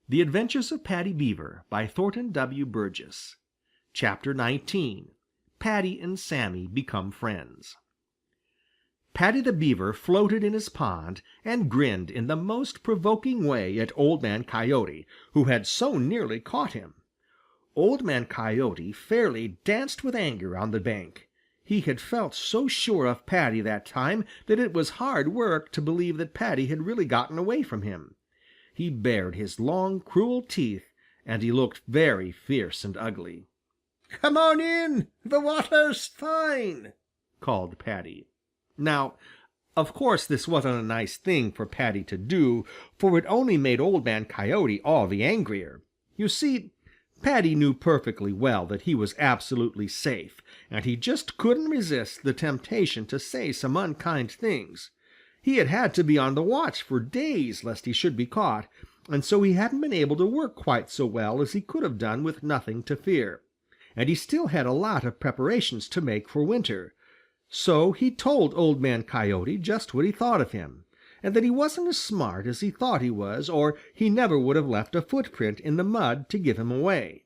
The Adventures of Paddy Beaver by Thornton W. Burgess. Chapter 19. Paddy and Sammy Become Friends. Paddy the Beaver floated in his pond and grinned in the most provoking way at Old Man Coyote, who had so nearly caught him. Old Man Coyote fairly danced with anger on the bank. He had felt so sure of Paddy that time that it was hard work to believe that Paddy had really gotten away from him. He bared his long, cruel teeth, and he looked very fierce and ugly. "Come on in! The water's fine!" called Paddy. Now, of course this wasn't a nice thing for Paddy to do, for it only made Old Man Coyote all the angrier. You see, Paddy knew perfectly well that he was absolutely safe, and he just couldn't resist the temptation to say some unkind things. He had had to be on the watch for days lest he should be caught, and so he hadn't been able to work quite so well as he could have done with nothing to fear. And he still had a lot of preparations to make for winter. So he told Old Man Coyote just what he thought of him, and that he wasn't as smart as he thought he was, or he never would have left a footprint in the mud to give him away.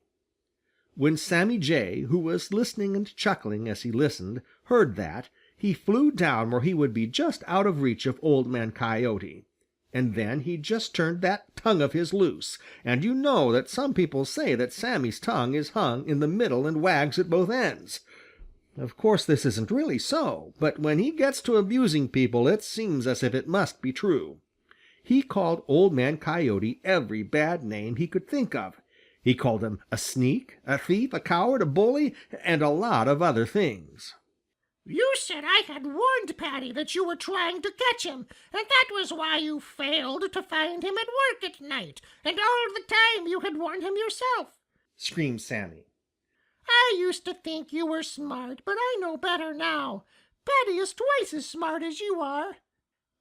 When Sammy Jay, who was listening and chuckling as he listened, heard that, he flew down where he would be just out of reach of Old Man Coyote. And then he just turned that tongue of his loose, and you know that some people say that Sammy's tongue is hung in the middle and wags at both ends. Of course this isn't really so, but when he gets to abusing people it seems as if it must be true. He called Old Man Coyote every bad name he could think of. He called him a sneak, a thief, a coward, a bully, and a lot of other things. "You said I had warned Paddy that you were trying to catch him, and that was why you failed to find him at work at night, and all the time you had warned him yourself," screamed Sammy. "I used to think you were smart, but I know better now. Paddy is twice as smart as you are.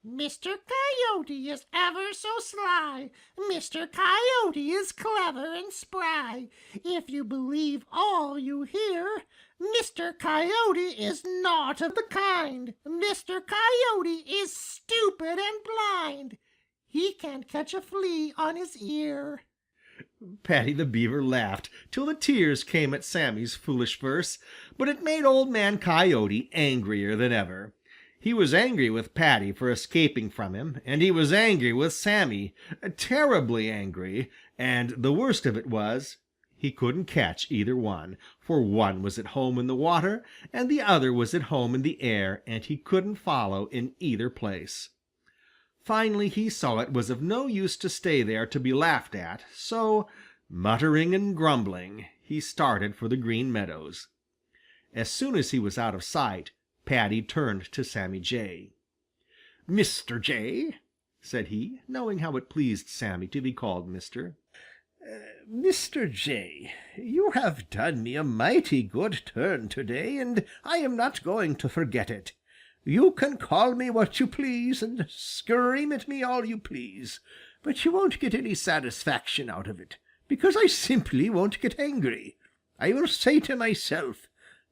Mr. Coyote is ever so sly. Mr. Coyote is clever and spry. If you believe all you hear, Mr. Coyote is not of the kind. Mr. Coyote is stupid and blind. He can't catch a flea on his ear." Paddy the Beaver laughed till the tears came at Sammy's foolish verse, but it made Old Man Coyote angrier than ever. He was angry with Paddy for escaping from him, and he was angry with Sammy, terribly angry, and the worst of it was, he couldn't catch either one, for one was at home in the water and the other was at home in the air, and he couldn't follow in either place. Finally he saw it was of no use to stay there to be laughed at, so, muttering and grumbling, he started for the Green Meadows. As soon as he was out of sight, Paddy turned to Sammy Jay. "Mr. Jay," said he, knowing how it pleased Sammy to be called Mr. "Mr. Jay, you have done me a mighty good turn today, and I am not going to forget it. You can call me what you please and scream at me all you please, but you won't get any satisfaction out of it, because I simply won't get angry. I will say to myself,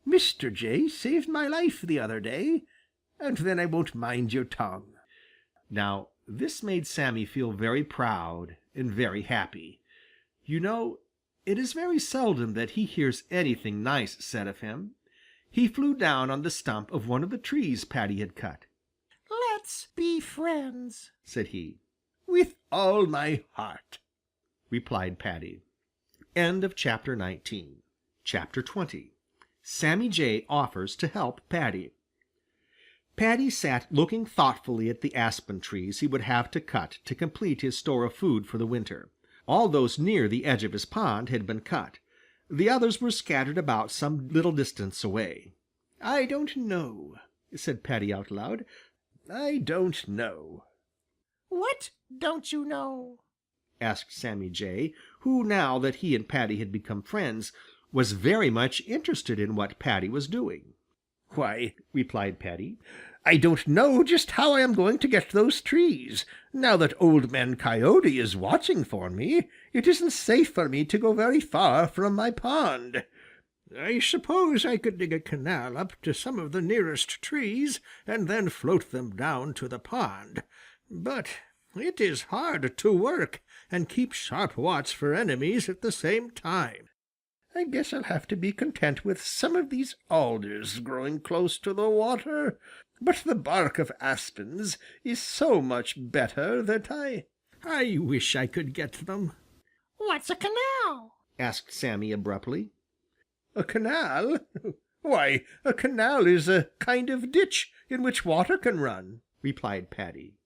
'Mr. Jay saved my life the other day,' and then I won't mind your tongue." Now this made Sammy feel very proud and very happy. You know, it is very seldom that he hears anything nice said of him. He flew down on the stump of one of the trees Paddy had cut. "Let's be friends," said he. "With all my heart," replied Paddy. End of chapter 19. Chapter 20. Sammy Jay offers to help Paddy. Paddy sat looking thoughtfully at the aspen trees he would have to cut to complete his store of food for the winter. All those near the edge of his pond had been cut. The others were scattered about some little distance away. "I don't know," said Paddy out loud. "I don't know." "What don't you know?" asked Sammy Jay, who, now that he and Paddy had become friends, was very much interested in what Paddy was doing. "Why," replied Paddy, "I don't know just how I am going to get those trees. Now that Old Man Coyote is watching for me, it isn't safe for me to go very far from my pond. I suppose I could dig a canal up to some of the nearest trees and then float them down to the pond. But it is hard to work, and keep sharp watch for enemies at the same time. I guess I'll have to be content with some of these alders growing close to the water, but the bark of aspens is so much better that I wish I could get them." What's a canal? asked Sammy abruptly. "A canal? Why, a canal is a kind of ditch in which water can run," replied Paddy.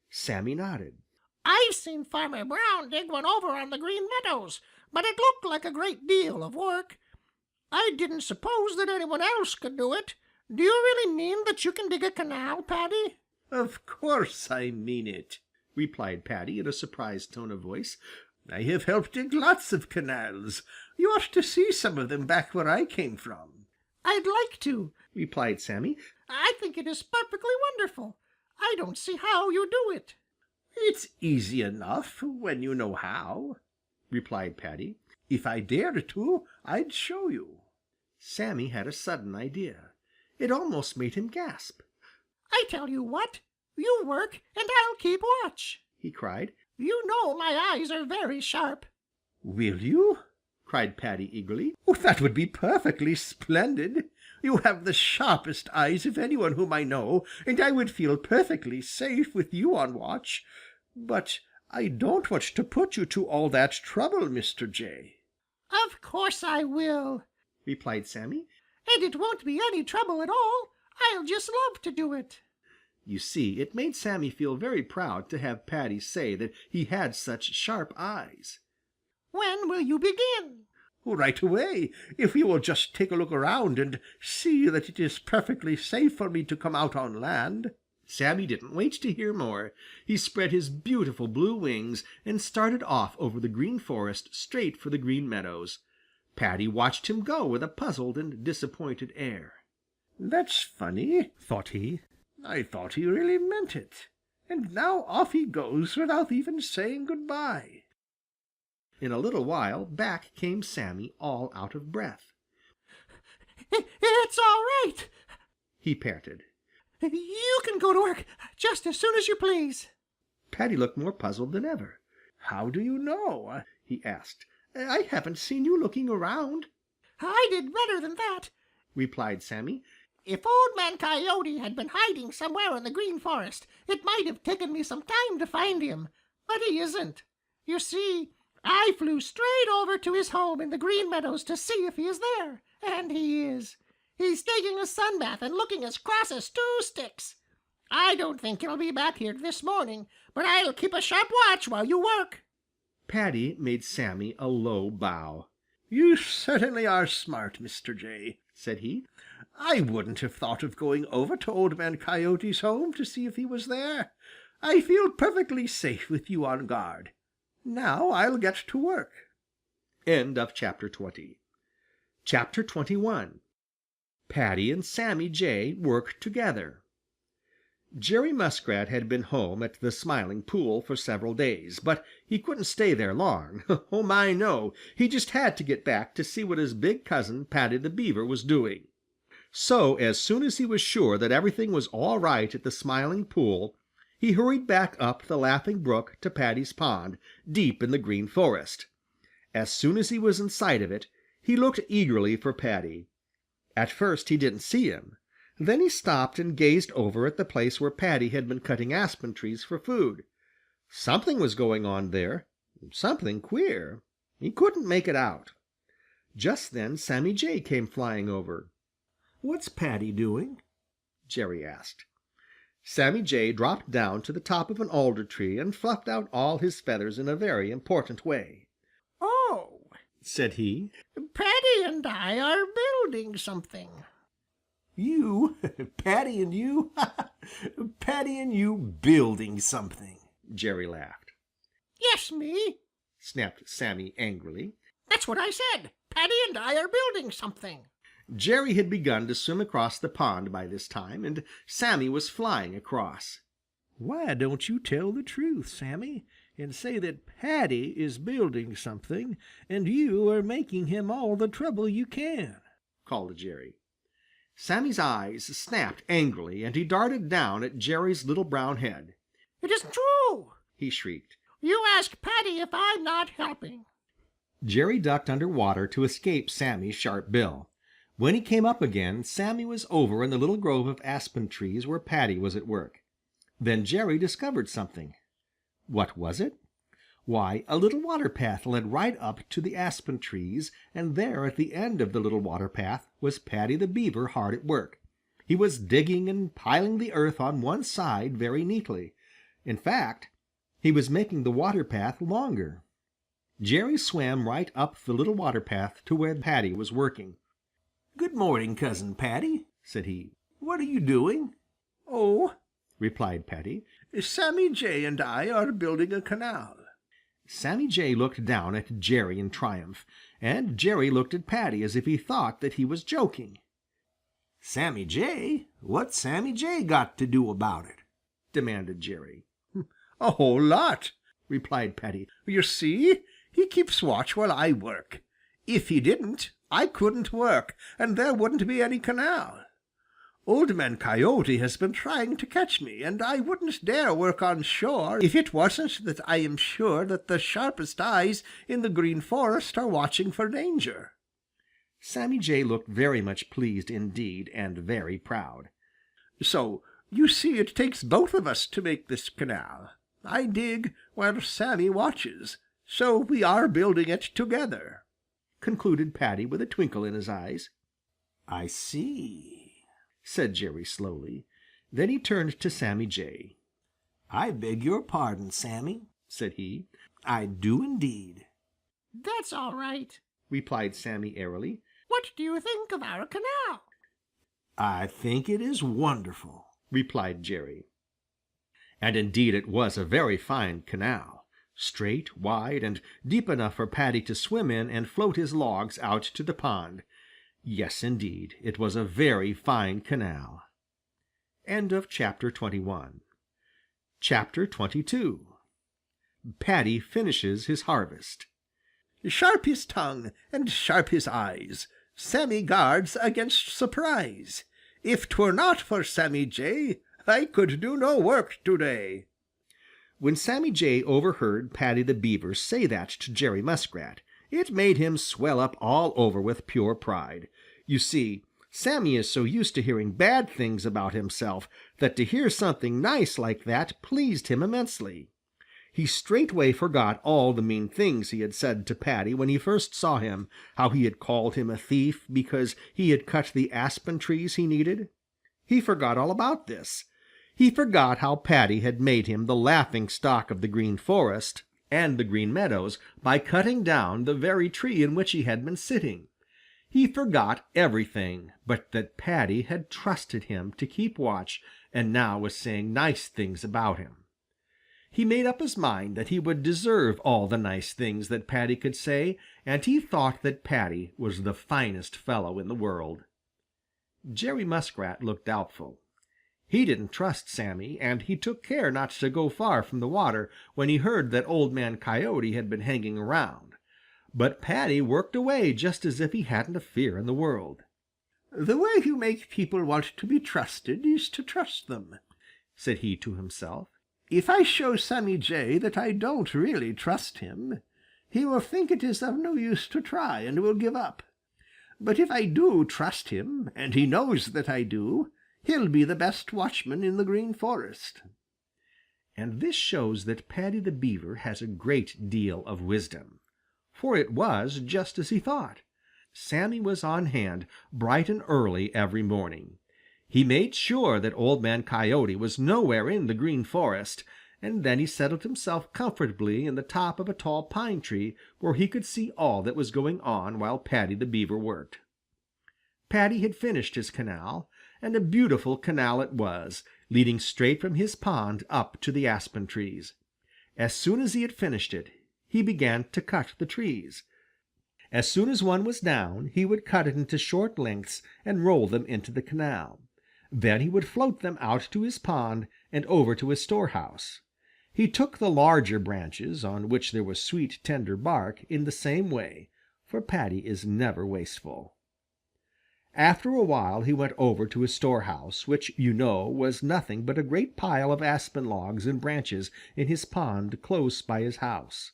Sammy nodded. I've seen Farmer Brown dig one over on the Green Meadows, but it looked like a great deal of work. I didn't suppose that anyone else could do it. Do you really mean that you can dig a canal, Paddy? "Of course I mean it," replied Paddy in a surprised tone of voice. "I have helped dig lots of canals. You ought to see some of them back where I came from." I'd like to, replied Sammy. I think it is perfectly wonderful. I don't see how you do it. "It's easy enough when you know how," replied Paddy. "If I dared to, I'd show you." Sammy had a sudden idea. It almost made him gasp. I tell you what, you work and I'll keep watch, he cried. You know my eyes are very sharp. "Will you?" cried Paddy eagerly. "Oh, that would be perfectly splendid. You have the sharpest eyes of anyone whom I know, and I would feel perfectly safe with you on watch. But I don't want to put you to all that trouble, Mr. Jay." Of course I will, replied Sammy. And it won't be any trouble at all. I'll just love to do it. You see, it made Sammy feel very proud to have Paddy say that he had such sharp eyes. When will you begin? "Right away, if you will just take a look around and see that it is perfectly safe for me to come out on land." Sammy didn't wait to hear more. He spread his beautiful blue wings and started off over the Green Forest straight for the Green Meadows. Paddy watched him go with a puzzled and disappointed air. "That's funny," thought he. "I thought he really meant it. And now off he goes without even saying good-bye." In a little while back came Sammy all out of breath. It's all right, he panted. You can go to work just as soon as you please. Paddy looked more puzzled than ever. "How do you know?" he asked. I haven't seen you looking around. I did better than that, replied Sammy. If Old Man Coyote had been hiding somewhere in the Green Forest, it might have taken me some time to find him, but he isn't. You see, I flew straight over to his home in the Green Meadows to see if he is there, and he is. He's taking a sun bath and looking as cross as two sticks. I don't think he'll be back here this morning, but I'll keep a sharp watch while you work." Paddy made Sammy a low bow. "You certainly are smart, Mr. Jay," said he. "I wouldn't have thought of going over to Old Man Coyote's home to see if he was there. I feel perfectly safe with you on guard. Now I'll get to work." End of chapter 20. Chapter 21. Paddy and Sammy Jay work together. Jerry Muskrat had been home at the Smiling Pool for several days, but he couldn't stay there long. Oh my, no! He just had to get back to see what his big cousin Paddy the Beaver was doing. So as soon as he was sure that everything was all right at the Smiling Pool, he hurried back up the Laughing Brook to Paddy's pond, deep in the Green Forest. As soon as he was in sight of it, he looked eagerly for Paddy. At first he didn't see him. Then he stopped and gazed over at the place where Paddy had been cutting aspen trees for food. Something was going on there, something queer. He couldn't make it out. Just then Sammy Jay came flying over. "What's Paddy doing?" Jerry asked. Sammy Jay dropped down to the top of an alder tree and fluffed out all his feathers in a very important way. "Oh," said he, "Paddy and I are building something." "You, Paddy and you, Paddy and you building something," Jerry laughed. "Yes, me," snapped Sammy angrily. "That's what I said. Paddy and I are building something." Jerry had begun to swim across the pond by this time, and Sammy was flying across. "Why don't you tell the truth, Sammy, and say that Paddy is building something, and you are making him all the trouble you can?" called Jerry. Sammy's eyes snapped angrily, and he darted down at Jerry's little brown head. "It isn't true!" he shrieked. You ask Paddy if I'm not helping." Jerry ducked under water to escape Sammy's sharp bill. When he came up again, Sammy was over in the little grove of aspen trees where Paddy was at work. Then Jerry discovered something. What was it? Why, a little water path led right up to the aspen trees, and there at the end of the little water path was Paddy the Beaver hard at work. He was digging and piling the earth on one side very neatly. In fact, he was making the water path longer. Jerry swam right up the little water path to where Paddy was working. "Good morning, Cousin Paddy," said he. "What are you doing?" "Oh," replied Paddy, "Sammy Jay and I are building a canal." Sammy Jay looked down at Jerry in triumph, and Jerry looked at Paddy as if he thought that he was joking. "Sammy Jay? What's Sammy Jay got to do about it?" demanded Jerry. "A whole lot," replied Paddy. "You see, he keeps watch while I work. If he didn't, I couldn't work, and there wouldn't be any canal. Old Man Coyote has been trying to catch me, and I wouldn't dare work on shore if it wasn't that I am sure that the sharpest eyes in the Green Forest are watching for danger." Sammy Jay looked very much pleased indeed and very proud. "So you see it takes both of us to make this canal. I dig while Sammy watches, so we are building it together," concluded Paddy with a twinkle in his eyes. "I see," said Jerry slowly. Then he turned to Sammy Jay. "I beg your pardon, Sammy," said he. "I do indeed." "That's all right," replied Sammy airily. "What do you think of our canal?" "I think it is wonderful," replied Jerry. And indeed it was a very fine canal, straight, wide, and deep enough for Paddy to swim in and float his logs out to the pond. Yes, indeed, it was a very fine canal. Chapter 21. Chapter 22. Paddy finishes his harvest. "Sharp his tongue and sharp his eyes, Sammy guards against surprise. If 'twere not for Sammy Jay, I could do no work to-day." When Sammy Jay overheard Paddy the Beaver say that to Jerry Muskrat, it made him swell up all over with pure pride. You see, Sammy is so used to hearing bad things about himself that to hear something nice like that pleased him immensely. He straightway forgot all the mean things he had said to Paddy when he first saw him, how he had called him a thief because he had cut the aspen trees he needed. He forgot all about this. He forgot how Paddy had made him the laughing stock of the Green Forest and the Green Meadows by cutting down the very tree in which he had been sitting. He forgot everything but that Paddy had trusted him to keep watch and now was saying nice things about him. He made up his mind that he would deserve all the nice things that Paddy could say, and he thought that Paddy was the finest fellow in the world. Jerry Muskrat looked doubtful. He didn't trust Sammy, and he took care not to go far from the water when he heard that Old Man Coyote had been hanging around. But Paddy worked away just as if he hadn't a fear in the world. "The way you make people want to be trusted is to trust them," said he to himself. "If I show Sammy Jay that I don't really trust him, he will think it is of no use to try and will give up. But if I do trust him, and he knows that I do, he'll be the best watchman in the Green Forest." And this shows that Paddy the Beaver has a great deal of wisdom. For it was just as he thought. Sammy was on hand bright and early every morning. He made sure that Old Man Coyote was nowhere in the Green Forest, and then he settled himself comfortably in the top of a tall pine tree where he could see all that was going on while Paddy the Beaver worked. Paddy had finished his canal, and a beautiful canal it was, leading straight from his pond up to the aspen trees. As soon as he had finished it, he began to cut the trees. As soon as one was down, he would cut it into short lengths and roll them into the canal. Then he would float them out to his pond and over to his storehouse. He took the larger branches, on which there was sweet tender bark, in the same way, for Paddy is never wasteful. After a while he went over to his storehouse, which, you know, was nothing but a great pile of aspen logs and branches in his pond close by his house.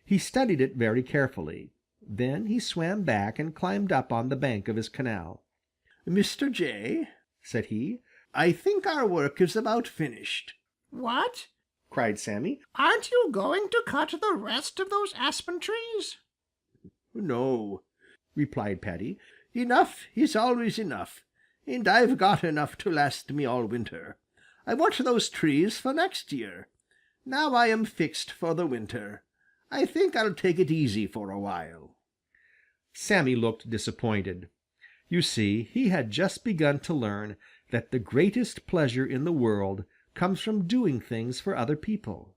He studied it very carefully. Then he swam back and climbed up on the bank of his canal. "Mr. Jay," said he, "I think our work is about finished." What? cried Sammy. Aren't you going to cut the rest of those aspen trees? "No," replied Paddy. "Enough is always enough, and I've got enough to last me all winter. I want those trees for next year. Now I am fixed for the winter. I think I'll take it easy for a while." Sammy looked disappointed. You see, he had just begun to learn that the greatest pleasure in the world comes from doing things for other people.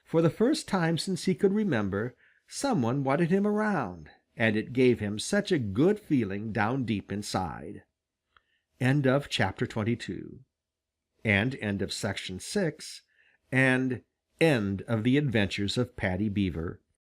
For the first time since he could remember, some one wanted him around, and it gave him such a good feeling down deep inside. End of chapter 22. And end of section 6. And end of the adventures of Paddy Beaver